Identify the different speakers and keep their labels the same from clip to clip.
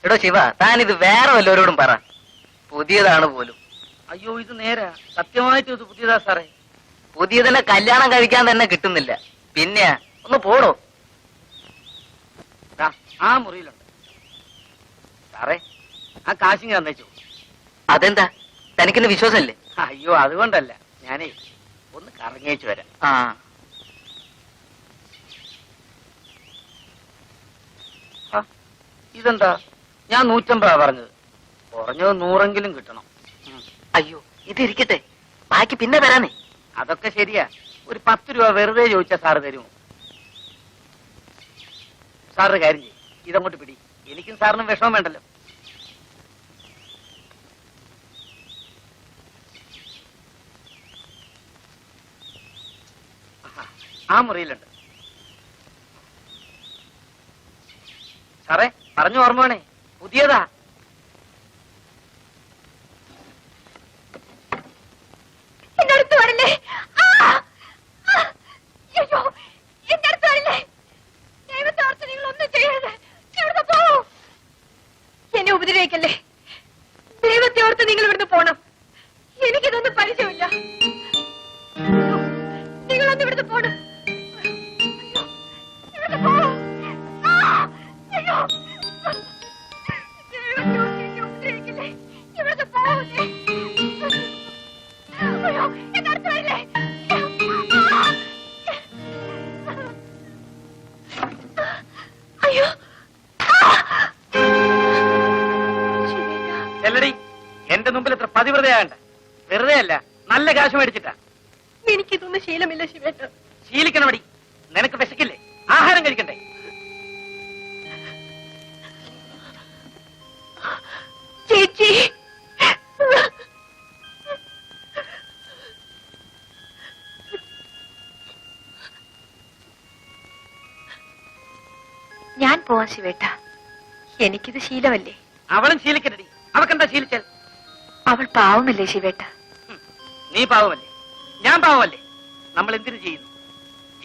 Speaker 1: എടോ ശിവ, താനിത് വേറെ വല്ലവരോടും പറ. പുതിയതാണ് പോലും.
Speaker 2: അയ്യോ, ഇത് നേരാ, സത്യമായിട്ട് ഇത് പുതിയതാ സാറേ.
Speaker 1: പുതിയതിനെ കല്യാണം കഴിക്കാൻ തന്നെ കിട്ടുന്നില്ല. പിന്നെ ഒന്ന് പോടോ.
Speaker 2: ആ മുറിയിലുണ്ട് സാറേ. ആ കാശിങ് തന്നേച്ചു.
Speaker 1: അതെന്താ, തനിക്കിന്ന് വിശ്വാസമല്ലേ?
Speaker 2: അയ്യോ, അതുകൊണ്ടല്ല, ഞാനേ ഒന്ന് കറങ്ങിയേച്ചു വരാം. ഇതെന്താ, ഞാൻ 150 പറഞ്ഞത്, കുറഞ്ഞത് 100 കിട്ടണം.
Speaker 1: അയ്യോ, ഇതിരിക്കട്ടെ, ബാക്കി പിന്നെ തരാനേ.
Speaker 2: അതൊക്കെ ശരിയാ, ഒരു 10 രൂപ വെറുതെ ചോദിച്ചാ സാറ് തരുമോ? സാറിന് കാര്യം ചെയ്യും, ഇതങ്ങോട്ട് പിടി. എനിക്കും സാറിനും വിഷമം വേണ്ടല്ലോ. ആ മുറിയിലുണ്ട് സാറേ. പറഞ്ഞു ഓർമ്മ വേണേ, പുതിയതാ.
Speaker 3: എന്നെ ഉപദ്രവിക്കല്ലേ. ദൈവത്തെ ഓർത്ത് നിങ്ങൾ ഇവിടുന്ന് പോണം. എനിക്കിതൊന്നും പരിചയമില്ല. നിങ്ങളൊന്ന് ഇവിടുന്ന് പോണം.
Speaker 2: ചെല്ലടി, എന്റെ മുമ്പിൽ എത്ര പതിവ്രതയാണ്ട. വെറുതെ അല്ല, നല്ല കാശ് മേടിച്ചിട്ടാ.
Speaker 3: എനിക്കിതൊന്നും ശീലമില്ല ശിവേട്ട.
Speaker 2: ശീലിക്കണമടി, നിനക്ക് വിശക്കില്ലേ? ആഹാരം കഴിക്കണ്ടേ?
Speaker 3: ചേച്ചി, ഞാൻ പോവാ ശിവേട്ട. എനിക്കിത് ശീലമല്ലേ.
Speaker 2: അവളും ശീലിക്കണ്ടടി. അവക്കെന്താ ശീലിച്ചാൽ?
Speaker 3: അവൾ പാവമല്ലേ ശിവേട്ട?
Speaker 2: നീ പാവമല്ലേ, ഞാൻ പാവമല്ലേ? നമ്മൾ എന്തിനു ചെയ്യുന്നു?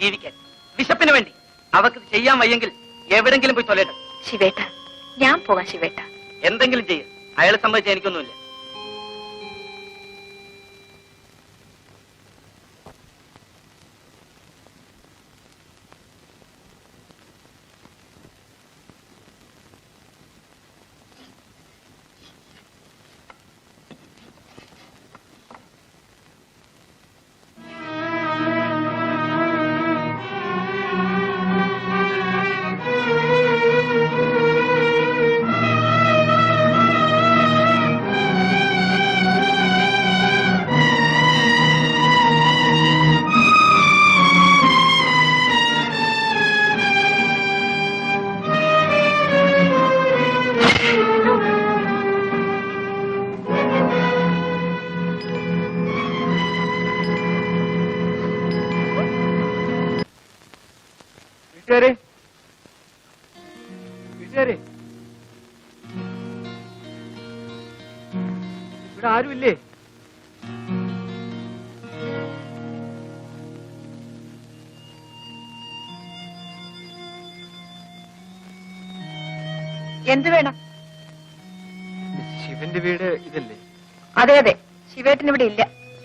Speaker 2: ജീവിക്കാൻ, വിശപ്പിന് വേണ്ടി. അവക്ക് ചെയ്യാൻ വയ്യെങ്കിൽ എവിടെങ്കിലും പോയി തൊലയട്ടെ.
Speaker 3: ശിവേട്ട, ഞാൻ പോകാം ശിവേട്ട.
Speaker 2: എന്തെങ്കിലും ചെയ്യും. അയാളെ സംബന്ധിച്ച് എനിക്കൊന്നുമില്ല. ഇവിടെ ആരുമില്ലേ?
Speaker 3: എന്ത് വേണം?
Speaker 4: ശിവന്റെ വീട് ഇതല്ലേ?
Speaker 3: അതെ അതെ, ശിവേട്ടൻ ഇവിടെ ഇല്ല.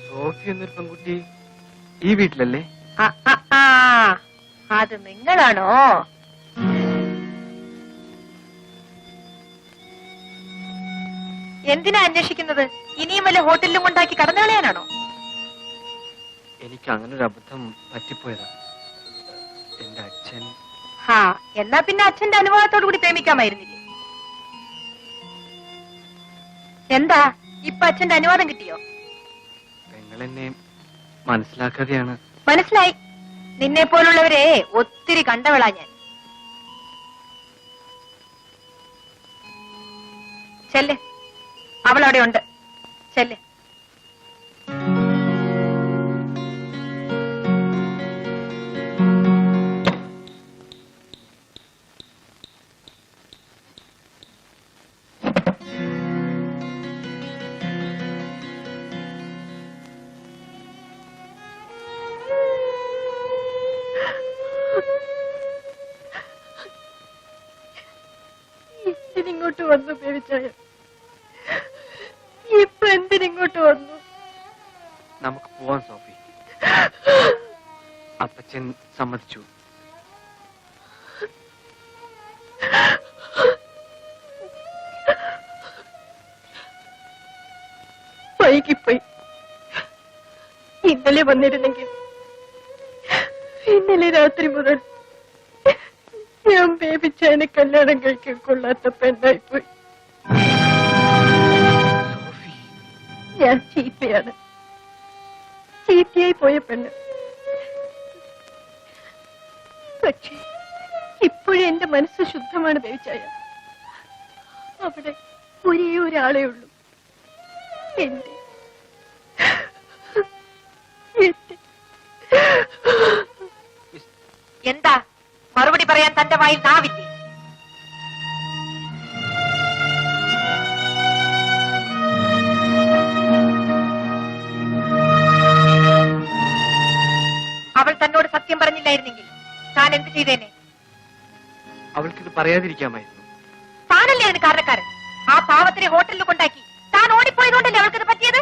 Speaker 4: സോഫി എന്നൊരു പെൺകുട്ടി ഈ വീട്ടിലല്ലേ?
Speaker 3: അത് നിങ്ങളാണോ? എന്തിനാ അന്വേഷിക്കുന്നത്? ഇനിയും വല്ല ഹോട്ടലിലും കൊണ്ടാക്കി കടന്നു കളയാനാണോ?
Speaker 4: എനിക്ക് അങ്ങനെ ഒരു അബദ്ധം പറ്റിപ്പോയതാ. എന്റെ അച്ഛൻ.
Speaker 3: എന്നാ പിന്നെ അച്ഛന്റെ അനുവാദത്തോടു കൂടി പ്രേമിക്കാമായിരുന്നില്ലേ? എന്താ ഇപ്പൊ അച്ഛന്റെ അനുവാദം കിട്ടിയോ?
Speaker 4: നിങ്ങളെന്നെ മനസ്സിലാക്കാതെയാണ്.
Speaker 3: മനസ്സിലായി. നിന്നെ പോലുള്ളവരെ ഒത്തിരി കണ്ടവളാ ഞാൻ. ചെല്ല്, അവളവിടെ ഉണ്ട്. ചെല്ല്. ഇങ്ങോട്ട് വന്നു ബേബിച്ചായ? ഇപ്പൊ എന്തിനിങ്ങോട്ട് വന്നു?
Speaker 4: നമുക്ക് പോവാൻ സോഫി. അപ്പച്ചൻ സമ്മതിച്ചു.
Speaker 3: വൈകിപ്പോയി. ഇന്നലെ വന്നിരുന്നെങ്കിൽ ഇന്നലെ രാത്രി മുതൽ ഞാൻ ബേബിച്ചായനെ കല്യാണം കഴിക്കാൻ കൊള്ളാത്ത പെണ്ണായിപ്പോയി. ഞാൻ ചീത്തയാണ്, ചീത്തയായി പോയ പെണ്ണ്. പക്ഷേ ഇപ്പോഴും എന്റെ മനസ്സ് ശുദ്ധമാണ് ബേബിച്ചായ. അവിടെ ഒരേ ഒരാളേ ഉള്ളൂ, എന്റെ.
Speaker 5: എന്താ മറുപടി പറയാൻ തന്റെ വായിൽ നാവില്ലേ? അവൾ തന്നോട് സത്യം പറഞ്ഞില്ലായിരുന്നെങ്കിൽ താൻ എന്ത് ചെയ്തേനെ?
Speaker 4: അവൾക്കിത് പറയാതിരിക്കാമായിരുന്നു.
Speaker 5: താനല്ലേ അതിന് കാരണക്കാരൻ. ആ പാവത്തിനെ ഹോട്ടലിൽ കൊണ്ടാക്കി താൻ ഓടിപ്പോയതുകൊണ്ടല്ലേ അവൾക്കിത് പറ്റിയത്?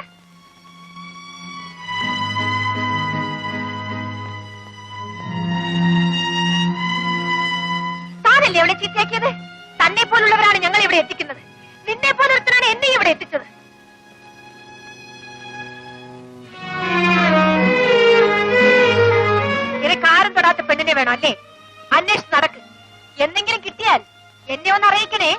Speaker 5: താനല്ലേ അവളെ ചീത്തയാക്കിയത്? തന്നെ പോലുള്ളവരാണ് ഞങ്ങൾ ഇവിടെ എത്തിക്കുന്നത്. നിന്നെ പോലെ ഒരുത്തനാണ് എന്നെ ഇവിടെ എത്തിച്ചത്. നിനക്ക് ആരും തൊടാത്ത പെണ്ണിനെ വേണം അല്ലേ? അന്വേഷിച്ച് നടക്ക്. എന്തെങ്കിലും കിട്ടിയാൽ എന്നെ ഒന്ന് അറിയിക്കണേ.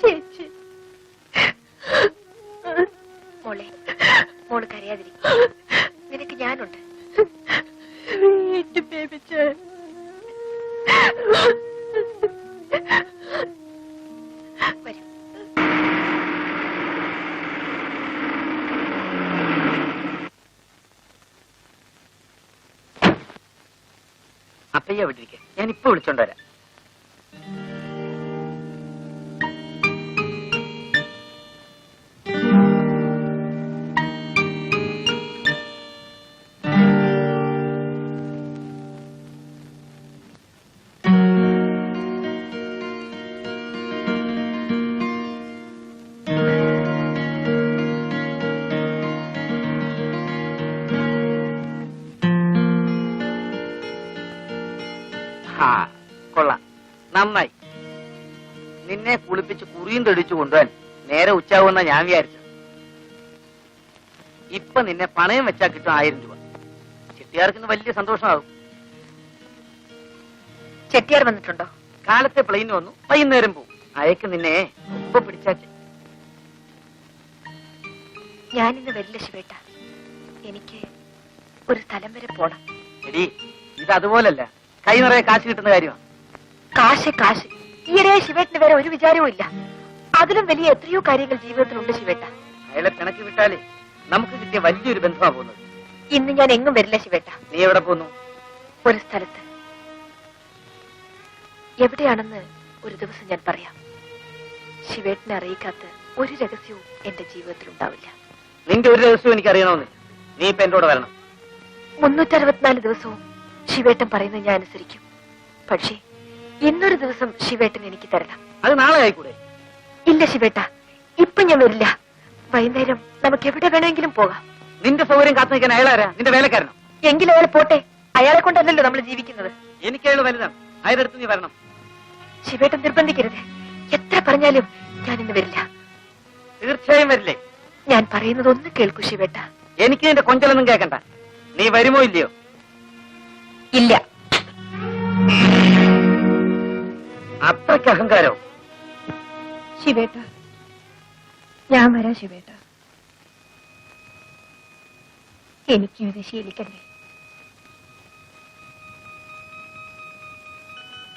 Speaker 3: ചേച്ചി,
Speaker 5: മോളെ, മോള് കരയാതിരിക്കും. നിനക്ക് ഞാനുണ്ട്.
Speaker 3: എന്റെ ബേബിച്ചായ.
Speaker 5: വരൂ.
Speaker 2: അപ്പയ്യ വിട്ടിരിക്കെ, ഞാൻ ഇപ്പൊ വിളിച്ചോണ്ട് വരാം. കൊള്ളാം, നന്നായി. നിന്നെ കുളിപ്പിച്ച് കുറിയും തെടിച്ചു കൊണ്ടുപോകാൻ നേരെ ഉച്ചാവുന്ന ഞാൻ വിചാരിച്ചു. ഇപ്പൊ നിന്നെ പണയം വെച്ചാൽ കിട്ടും 1000 രൂപ. ചെട്ടിയാർക്കിന്ന് വലിയ സന്തോഷമാകും.
Speaker 5: ചെട്ടിയാർ വന്നിട്ടുണ്ടോ?
Speaker 2: കാലത്തെ പ്ലെയിൻ വന്നു, വൈകുന്നേരം പോവും. അയക്ക് നിന്നെ മുമ്പ് പിടിച്ചാച്ച്.
Speaker 5: ഞാനിന്ന് വരില്ല ശിവേട്ട. എനിക്ക് ഒരു സ്ഥലം വരെ പോണം.
Speaker 2: എടി, ഇത് അതുപോലല്ല, കൈ നിറയെ കാശ് കിട്ടുന്ന കാര്യമാണ്.
Speaker 5: കാശ് കാശ്. ഈയിടെ ശിവേട്ടിന് വേറെ ഒരു വിചാരവും ഇല്ല. അതിലും വലിയ എത്രയോ കാര്യങ്ങൾ ജീവിതത്തിലുണ്ട് ശിവേട്ട.
Speaker 2: അയാളെ പിണക്കി വിട്ടാലേ നമുക്ക് കിട്ടിയ വലിയൊരു ബന്ധമാ പോകുന്നത്.
Speaker 5: ഇന്ന് ഞാൻ എങ്ങും വരില്ല ശിവേട്ട.
Speaker 2: നീ എവിടെ പോന്നു?
Speaker 5: ഒരു സ്ഥലത്ത്. എവിടെയാണെന്ന് ഒരു ദിവസം ഞാൻ പറയാം. ശിവേട്ടിനെ അറിയിക്കാത്ത ഒരു രഹസ്യവും എന്റെ ജീവിതത്തിൽ ഉണ്ടാവില്ല.
Speaker 2: നിന്റെ ഒരു രഹസ്യവും എനിക്ക് അറിയണമെന്നില്ല. നീ ഇപ്പൊ എന്റെ കൂടെ വരണം.
Speaker 5: 364 ദിവസവും ശിവേട്ടൻ പറയുന്നത് ഞാൻ അനുസരിക്കും. പക്ഷേ ഇന്നൊരു ദിവസം ശിവേട്ടൻ എനിക്ക് തരണം.
Speaker 2: അത് നാളെ ആയിക്കൂടെ?
Speaker 5: ഇല്ല ശിവേട്ട, ഇപ്പൊ ഞാൻ വരില്ല. വൈകുന്നേരം നമുക്ക് എവിടെ വേണമെങ്കിലും പോകാം.
Speaker 2: നിന്റെ സൗകര്യം കാത്തു നിൽക്കാൻ അയാളാരാ? നിന്റെ വേലക്കാരനോ?
Speaker 5: എങ്കിലും അയാൾ പോട്ടെ. അയാളെ കൊണ്ടല്ലല്ലോ നമ്മൾ ജീവിക്കുന്നത്.
Speaker 2: എനിക്ക് അയാൾ വലുതാണ്. അയാളടുത്ത് നീ വരണം.
Speaker 5: ശിവേട്ടൻ നിർബന്ധിക്കരുത്. എത്ര പറഞ്ഞാലും ഞാൻ ഇന്ന് വരില്ല.
Speaker 2: തീർച്ചയായും വരില്ലേ?
Speaker 5: ഞാൻ പറയുന്നത് ഒന്ന് കേൾക്കൂ ശിവേട്ട.
Speaker 2: എനിക്ക് നിന്റെ കൊഞ്ചലൊന്നും കേൾക്കണ്ട. നീ വരുമോ ഇല്ലയോ?
Speaker 5: ഇല്ല.
Speaker 2: അത്രയ്ക്ക് അഹങ്കാരോ?
Speaker 3: ശിവേട്ട, ഞാൻ വരാം ശിവേട്ട. എനിക്കും ഇത് ശീലിക്കണ്ടേ?